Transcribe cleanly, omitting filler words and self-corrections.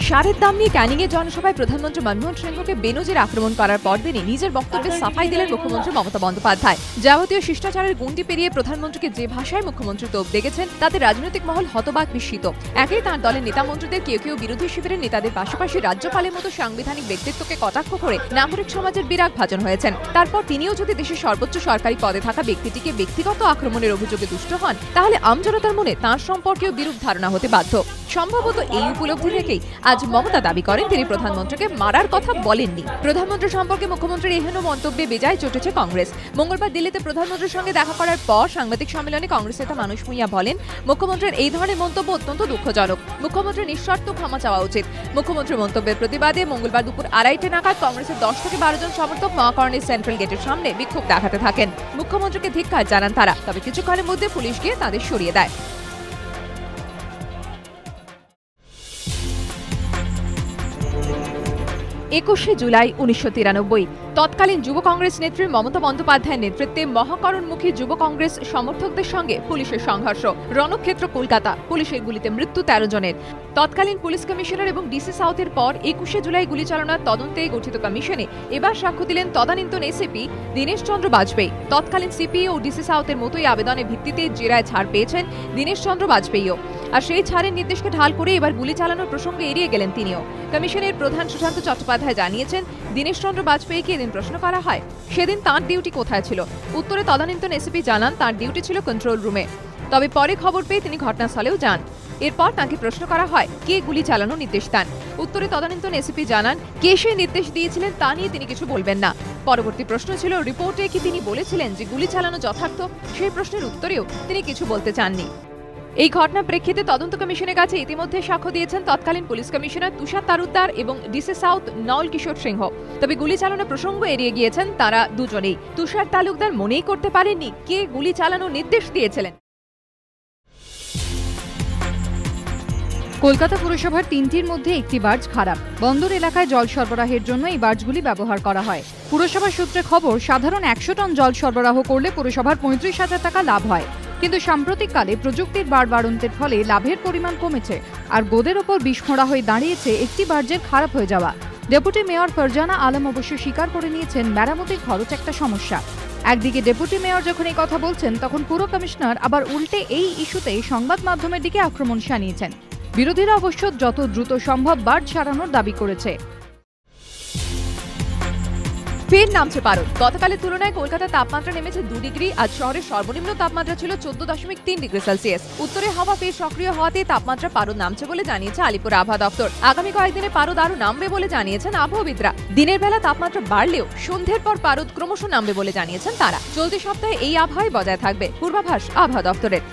সারের দাম নিয়ে ক্যানিং এর জনসভায় প্রধানমন্ত্রী মনমোহন সিংহকে বেনজির আক্রমণ করার পরদিনই নিজের বক্তব্যে সাফাই দিলেন মুখ্যমন্ত্রী মমতা বন্দ্যোপাধ্যায়। যাবতীয় শিষ্টাচারের গণ্ডি পেরিয়ে প্রধানমন্ত্রীকে যে ভাষায় মুখ্যমন্ত্রী তোপ দেখেছেন তাতে রাজনৈতিক মহল হতবাক বিস্মিত। একই তাঁর দলের নেতা মন্ত্রীদের কেউ বিরোধী শিবিরের নেতাদের পাশাপাশি রাজ্যপালের মতো সাংবিধানিক ব্যক্তিত্বকে কটাক্ষ করে নাগরিক সমাজের বিরাগ ভাজন হয়েছেন। তারপর তিনিও যদি দেশের সর্বোচ্চ সরকারি পদে থাকা ব্যক্তিটিকে ব্যক্তিগত আক্রমণের অভিযোগে দুষ্ট হন, তাহলে আমজনতার মনে তাঁর সম্পর্কেও বিরূপ ধারণা হতে বাধ্য। সম্ভবত এই উপলব্ধি থেকেই আজ মমতা দাবি করেন তিনি প্রধানমন্ত্রীকে মারার কথা বলেননি। প্রধানমন্ত্রী সম্পর্কে মুখ্যমন্ত্রীর এহেন মন্তব্যে বেজায় চটেছে কংগ্রেস। মঙ্গলবার দিল্লিতে প্রধানমন্ত্রীর সঙ্গে দেখা করার পর সাংবাদিক সম্মেলনে কংগ্রেস নেতা মানুষ ভূঁইয়া বলেন, মুখ্যমন্ত্রীর এই ধরনের মন্তব্য অত্যন্ত দুঃখজনক। মুখ্যমন্ত্রীর নিঃশর্ত ক্ষমা চাওয়া উচিত। মুখ্যমন্ত্রীর মন্তব্যের প্রতিবাদে মঙ্গলবার দুপুর 2:30 নাগাদ কংগ্রেসের 10 থেকে 12 জন সমর্থক মহাকরণের সেন্ট্রাল গেটের সামনে বিক্ষোভ দেখাতে থাকেন। মুখ্যমন্ত্রীকে ধিক্কার জানান তারা, তবে কিছুক্ষণের মধ্যে পুলিশ গিয়ে তাদের সরিয়ে দেয়। 21শে জুলাই 1993 তৎকালীন যুব কংগ্রেস নেত্রী মমতা বন্দ্যোপাধ্যায়ের নেতৃত্বে মহাকরণমুখী যুব কংগ্রেস সমর্থকদের সঙ্গে পুলিশের সংঘর্ষ। রণক্ষেত্র কলকাতা। পুলিশের গুলিতে মৃত্যু 13 জনের। তৎকালীন পুলিশ কমিশনার এবং ডিসি সাউথের পর 21শে জুলাই গুলি চালনার তদন্তে গঠিত কমিশনে এবার সাক্ষ্য দিলেন তদানীন্তন এসিপি দীনেশ চন্দ্র বাজপেয়ী। তৎকালীন সিপি ও ডিসি সাউথের মতোই আবেদনের ভিত্তিতে জেরায় ছাড় পেয়েছেন দীনেশ চন্দ্র বাজপেয়ীও। আর সেই ছাড়ের নির্দেশকে ঢাল করে এবার গুলি চালানোর প্রসঙ্গ এড়িয়ে গেলেন তিনিও। কমিশনের প্রধান সুশান্ত চট্টোপাধ্যায় জানিয়েছেন, দীনেশ চন্দ্র বাজপেয়ীকে এদিন প্রশ্ন করা হয় সেদিন তাঁর ডিউটি কোথায় ছিল। উত্তরে তদানীন্তন এসিপি জানান তাঁর ডিউটি ছিল কন্ট্রোল রুমে। তবে পরে খবর পেয়ে তিনি ঘটনাস্থলেও যান। এরপর তাঁকে প্রশ্ন করা হয় কে গুলি চালানোর নির্দেশ দেন। উত্তরে তদানীন্তন এসিপি জানান কে সেই নির্দেশ দিয়েছিলেন তা নিয়ে তিনি কিছু বলবেন না। পরবর্তী প্রশ্ন ছিল রিপোর্টে কি তিনি বলেছিলেন যে গুলি চালানো যথার্থ। সেই প্রশ্নের উত্তরেও তিনি কিছু বলতে চাননি। এই ঘটনার প্রেক্ষিতে তদন্ত কমিশনের কাছে ইতিমধ্যে সাক্ষ্য দিয়েছেন তৎকালীন পুলিশ কমিশনার তুষার তালুকদার এবং ডিসি সাউথ নল কিশোর সিংহ। তবে গুলি চালানোর প্রসঙ্গ এড়িয়ে গিয়েছেন তারা দুজনেই। তুষার তালুকদার মনেই করতে পারেননি কে গুলি চালানোর নির্দেশ দিয়েছিলেন। কলকাতা পুরসভার 3টির মধ্যে একটি বার্জ খারাপ। বন্দর এলাকায় জল সরবরাহের জন্য এই বার্জগুলি ব্যবহার করা হয়। পুরসভা সূত্রে খবর, সাধারণ 100 টন জল সরবরাহ করলে পুরসভার 35,000 টাকা লাভ হয়। কিন্তু সাম্প্রতিককালে প্রযুক্তির বাড়বাড়ন্তের ফলে লাভের পরিমাণ কমেছে আর গোদের ওপর বিস্ফোরা হয়ে দাঁড়িয়েছে একটি বার্জের খারাপ হয়ে যাওয়া। ডেপুটি মেয়র ফারজানা আলম অবশ্য স্বীকার করে নিয়েছেন মেরামতির খরচ একটা সমস্যা। একদিকে ডেপুটি মেয়র যখন এই কথা বলছেন, তখন পুর কমিশনার আবার উল্টে এই ইস্যুতে সংবাদ মাধ্যমের দিকে আক্রমণ শানিয়েছেন। বিরোধীরা অবশ্য যত দ্রুত সম্ভব বার্জ সারানোর দাবি করেছে। ফের নামছে পারদ। গতকালের তুলনায় কলকাতার তাপমাত্রা নেমেছে 2 ডিগ্রি। আজ শহরের সর্বনিম্ন তাপমাত্রা ছিল 14.3 ডিগ্রি সেলসিয়াস। উত্তরে হাওয়া ফের সক্রিয় হওয়াতে তাপমাত্রা পারদ নামছে বলে জানিয়েছে আলিপুর আবহাওয়া দপ্তর। আগামী কয়েকদিনে পারদ আরও নামবে বলে জানিয়েছেন আবহাওয়াবিদরা। দিনের বেলা তাপমাত্রা বাড়লেও সন্ধ্যের পর পারদ ক্রমশ নামবে বলে জানিয়েছেন তারা। চলতি সপ্তাহে এই আবহাওয়াই বজায় থাকবে পূর্বাভাস আবহাওয়া দপ্তরের।